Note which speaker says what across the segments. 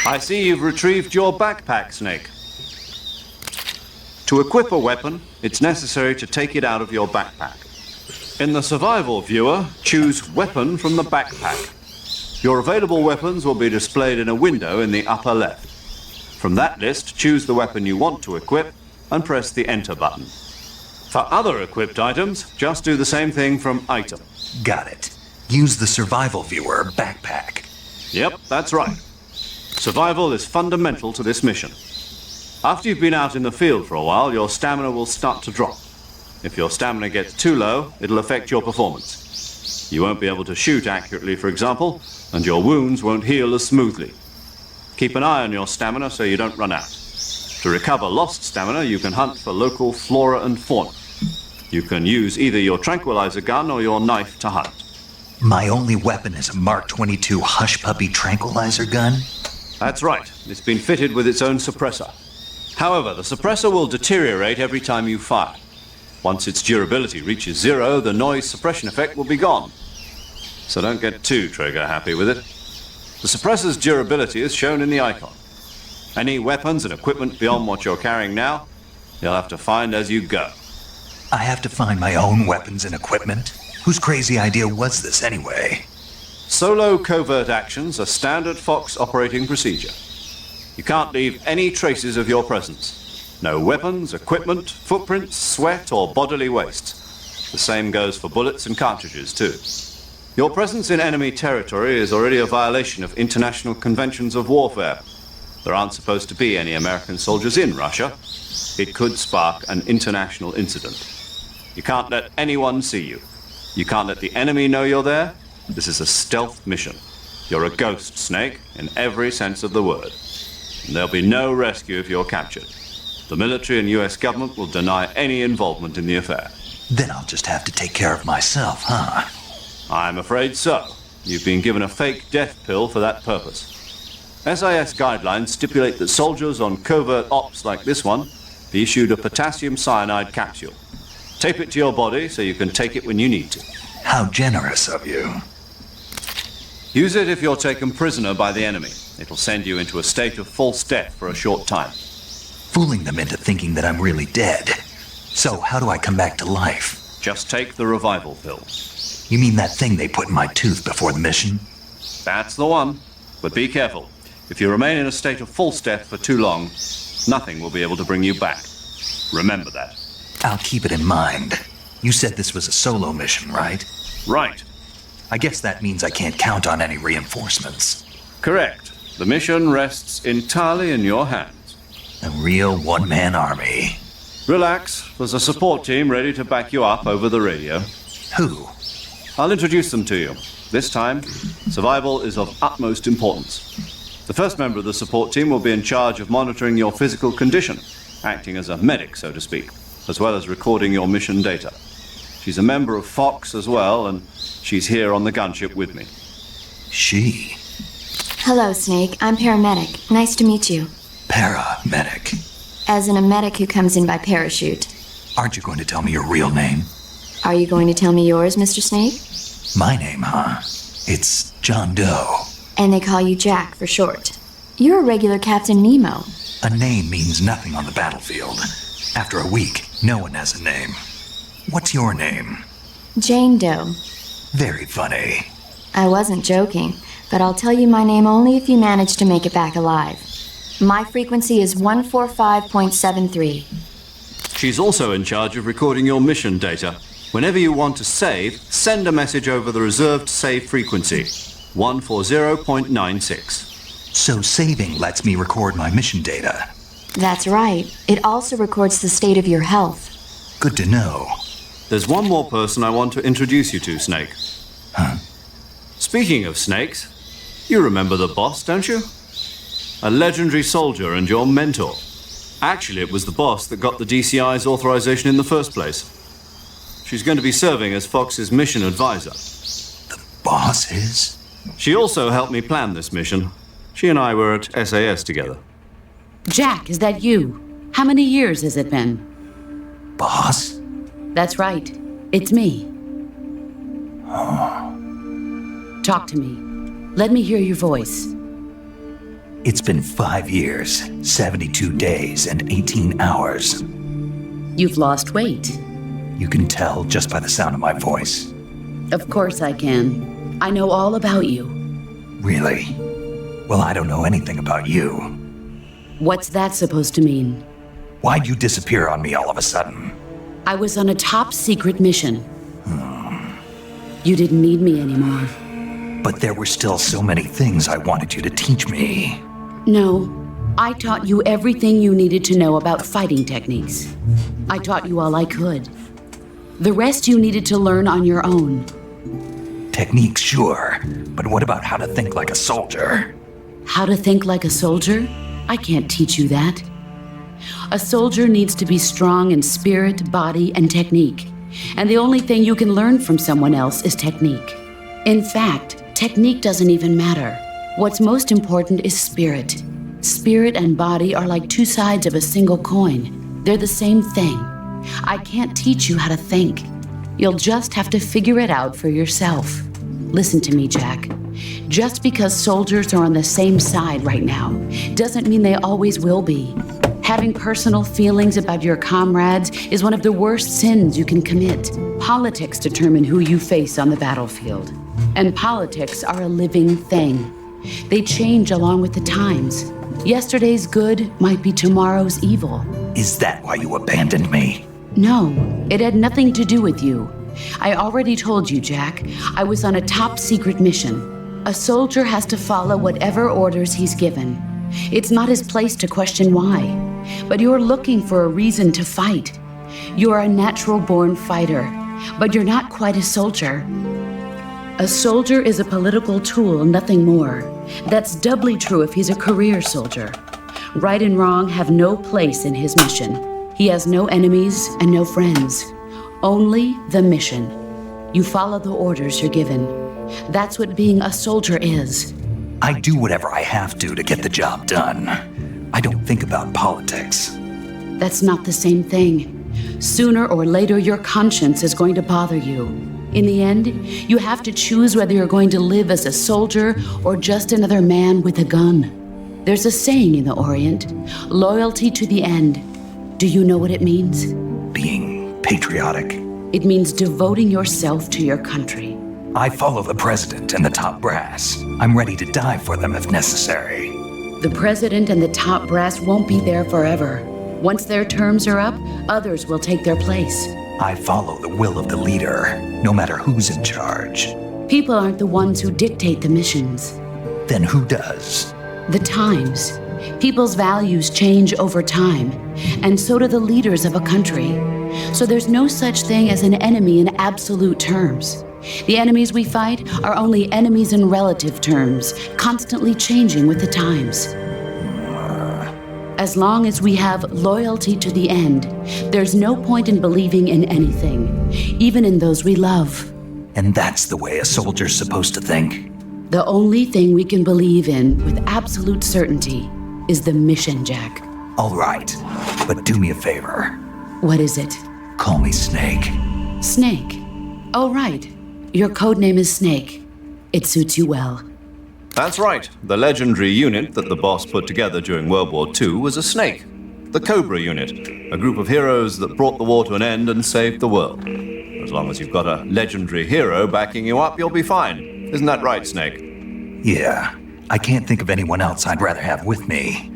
Speaker 1: I see you've retrieved your backpack, Snake. To equip a weapon, it's necessary to take it out of your backpack. In the survival viewer, choose Weapon from the backpack. Your available weapons will be displayed in a window in the upper left. From that list, choose the weapon you want to equip and press the Enter button. For other equipped items, just do the same thing from Item.
Speaker 2: Got it. Use the survival viewer backpack.
Speaker 1: Yep, that's right. Survival is fundamental to this mission. After you've been out in the field for a while, your stamina will start to drop. If your stamina gets too low, it'll affect your performance. You won't be able to shoot accurately, for example, and your wounds won't heal as smoothly. Keep an eye on your stamina so you don't run out. To recover lost stamina, you can hunt for local flora and fauna. You can use either your tranquilizer gun or your knife to hunt.
Speaker 2: My only weapon is a Mark 22 Hush Puppy tranquilizer gun?
Speaker 1: That's right. It's been fitted with its own suppressor. However, the suppressor will deteriorate every time you fire. Once its durability reaches 0, the noise suppression effect will be gone. So don't get too trigger happy with it. The suppressor's durability is shown in the icon. Any weapons and equipment beyond what you're carrying now, you'll have to find as you go.
Speaker 2: I have to find my own weapons and equipment? Whose crazy idea was this anyway?
Speaker 1: Solo covert actions are standard Fox operating procedure. You can't leave any traces of your presence. No weapons, equipment, footprints, sweat, or bodily waste. The same goes for bullets and cartridges, too. Your presence in enemy territory is already a violation of international conventions of warfare. There aren't supposed to be any American soldiers in Russia. It could spark an international incident. You can't let anyone see you. You can't let the enemy know you're there. This is a stealth mission. You're a ghost, Snake, in every sense of the word. And there'll be no rescue if you're captured. The military and US government will deny any involvement in the affair.
Speaker 2: Then I'll just have to take care of myself, huh?
Speaker 1: I'm afraid so. You've been given a fake death pill for that purpose. SIS guidelines stipulate that soldiers on covert ops like this one be issued a potassium cyanide capsule. Tape it to your body so you can take it when you need to.
Speaker 2: How generous of you.
Speaker 1: Use it if you're taken prisoner by the enemy. It'll send you into a state of false death for a short time.
Speaker 2: Fooling them into thinking that I'm really dead. So how do I come back to life?
Speaker 1: Just take the revival pill.
Speaker 2: You mean that thing they put in my tooth before the mission?
Speaker 1: That's the one. But be careful. If you remain in a state of false death for too long, nothing will be able to bring you back. Remember that.
Speaker 2: I'll keep it in mind. You said this was a solo mission, right?
Speaker 1: Right.
Speaker 2: I guess that means I can't count on any reinforcements.
Speaker 1: Correct. The mission rests entirely in your hands.
Speaker 2: A real one-man army.
Speaker 1: Relax. There's a support team ready to back you up over the radio.
Speaker 2: Who?
Speaker 1: I'll introduce them to you. This time, survival is of utmost importance. The first member of the support team will be in charge of monitoring your physical condition, acting as a medic, so to speak, as well as recording your mission data. She's a member of Fox as well, and she's here on the gunship with me.
Speaker 2: She?
Speaker 3: Hello, Snake. I'm paramedic. Nice to meet you.
Speaker 2: Paramedic.
Speaker 3: As in a medic who comes in by parachute.
Speaker 2: Aren't you going to tell me your real name?
Speaker 3: Are you going to tell me yours, Mr. Snake?
Speaker 2: My name, huh? It's John Doe.
Speaker 3: And they call you Jack for short. You're a regular Captain Nemo.
Speaker 2: A name means nothing on the battlefield. After a week, no one has a name. What's your name?
Speaker 3: Jane Doe.
Speaker 2: Very funny.
Speaker 3: I wasn't joking, but I'll tell you my name only if you manage to make it back alive. My frequency is 145.73.
Speaker 1: She's also in charge of recording your mission data. Whenever you want to save, send a message over the reserved save frequency, 140.96.
Speaker 2: So saving lets me record my mission data.
Speaker 3: That's right. It also records the state of your health.
Speaker 2: Good to know.
Speaker 1: There's one more person I want to introduce you to, Snake.
Speaker 2: Huh?
Speaker 1: Speaking of snakes, you remember the boss, don't you? A legendary soldier and your mentor. Actually, it was the boss that got the DCI's authorization in the first place. She's going to be serving as Fox's mission advisor.
Speaker 2: The boss is?
Speaker 1: She also helped me plan this mission. She and I were at SAS together.
Speaker 4: Jack, is that you? How many years has it been?
Speaker 2: Boss?
Speaker 4: That's right. It's me.
Speaker 2: Oh.
Speaker 4: Talk to me. Let me hear your voice.
Speaker 2: It's been 5 years, 72 days, and 18 hours.
Speaker 4: You've lost weight.
Speaker 2: You can tell just by the sound of my voice.
Speaker 4: Of course I can. I know all about you.
Speaker 2: Really? Well, I don't know anything about you.
Speaker 4: What's that supposed to mean?
Speaker 2: Why'd you disappear on me all of a sudden?
Speaker 4: I was on a top secret mission. You didn't need me anymore.
Speaker 2: But there were still so many things I wanted you to teach me.
Speaker 4: No, I taught you everything you needed to know about fighting techniques. I taught you all I could. The rest you needed to learn on your own.
Speaker 2: Techniques, sure. But what about how to think like a soldier?
Speaker 4: How to think like a soldier? I can't teach you that. A soldier needs to be strong in spirit, body, and technique. And the only thing you can learn from someone else is technique. In fact, technique doesn't even matter. What's most important is spirit. Spirit and body are like two sides of a single coin. They're the same thing. I can't teach you how to think. You'll just have to figure it out for yourself. Listen to me, Jack. Just because soldiers are on the same side right now doesn't mean they always will be. Having personal feelings about your comrades is one of the worst sins you can commit. Politics determine who you face on the battlefield. And politics are a living thing. They change along with the times. Yesterday's good might be tomorrow's evil.
Speaker 2: Is that why you abandoned me?
Speaker 4: No, it had nothing to do with you. I already told you, Jack. I was on a top secret mission. A soldier has to follow whatever orders he's given. It's not his place to question why. But you're looking for a reason to fight. You're a natural-born fighter, but you're not quite a soldier. A soldier is a political tool, nothing more. That's doubly true if he's a career soldier. Right and wrong have no place in his mission. He has no enemies and no friends. Only the mission. You follow the orders you're given. That's what being a soldier is.
Speaker 2: I do whatever I have to get the job done. I don't think about politics.
Speaker 4: That's not the same thing. Sooner or later, your conscience is going to bother you. In the end, you have to choose whether you're going to live as a soldier or just another man with a gun. There's a saying in the Orient, loyalty to the end. Do you know what it means?
Speaker 2: Being patriotic.
Speaker 4: It means devoting yourself to your country.
Speaker 2: I follow the president and the top brass. I'm ready to die for them if necessary.
Speaker 4: The president and the top brass won't be there forever. Once their terms are up, others will take their place.
Speaker 2: I follow the will of the leader, no matter who's in charge.
Speaker 4: People aren't the ones who dictate the missions.
Speaker 2: Then who does?
Speaker 4: The times. People's values change over time, and so do the leaders of a country. So there's no such thing as an enemy in absolute terms. The enemies we fight are only enemies in relative terms, constantly changing with the times. As long as we have loyalty to the end, there's no point in believing in anything, even in those we love.
Speaker 2: And that's the way a soldier's supposed to think?
Speaker 4: The only thing we can believe in with absolute certainty is the mission, Jack.
Speaker 2: All right, but do me a favor.
Speaker 4: What is it?
Speaker 2: Call me Snake.
Speaker 4: Snake. Oh, right. Your codename is Snake. It suits you well.
Speaker 1: That's right. The legendary unit that the boss put together during World War II was a snake. The Cobra unit, a group of heroes that brought the war to an end and saved the world. As long as you've got a legendary hero backing you up, you'll be fine. Isn't that right, Snake?
Speaker 2: Yeah, I can't think of anyone else I'd rather have with me.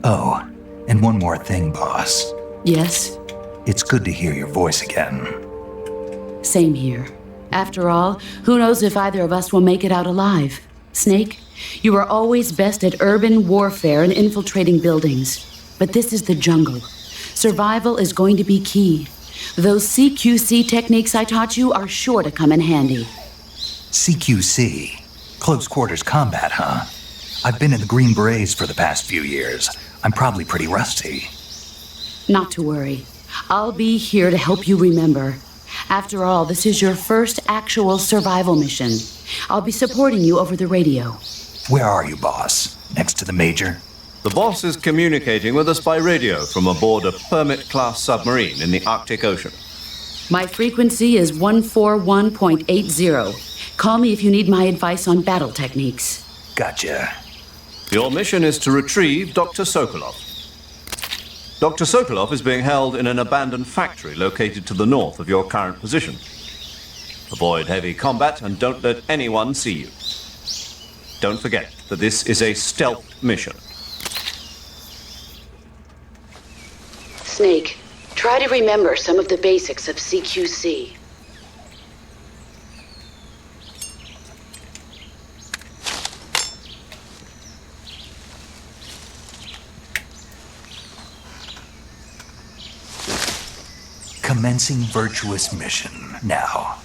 Speaker 2: Oh, and one more thing, boss.
Speaker 4: Yes?
Speaker 2: It's good to hear your voice again.
Speaker 4: Same here. After all, who knows if either of us will make it out alive? Snake, you are always best at urban warfare and infiltrating buildings. But this is the jungle. Survival is going to be key. Those CQC techniques I taught you are sure to come in handy.
Speaker 2: CQC? Close quarters combat, huh? I've been in the Green Berets for the past few years. I'm probably pretty rusty.
Speaker 4: Not to worry. I'll be here to help you remember. After all, this is your first actual survival mission. I'll be supporting you over the radio.
Speaker 2: Where are you, boss? Next to the major?
Speaker 1: The boss is communicating with us by radio from aboard a Permit-class submarine in the Arctic Ocean.
Speaker 4: My frequency is 141.80. Call me if you need my advice on battle techniques.
Speaker 2: Gotcha.
Speaker 1: Your mission is to retrieve Dr. Sokolov. Dr. Sokolov is being held in an abandoned factory located to the north of your current position. Avoid heavy combat and don't let anyone see you. Don't forget that this is a stealth mission.
Speaker 4: Snake, try to remember some of the basics of CQC.
Speaker 2: Commencing virtuous mission now.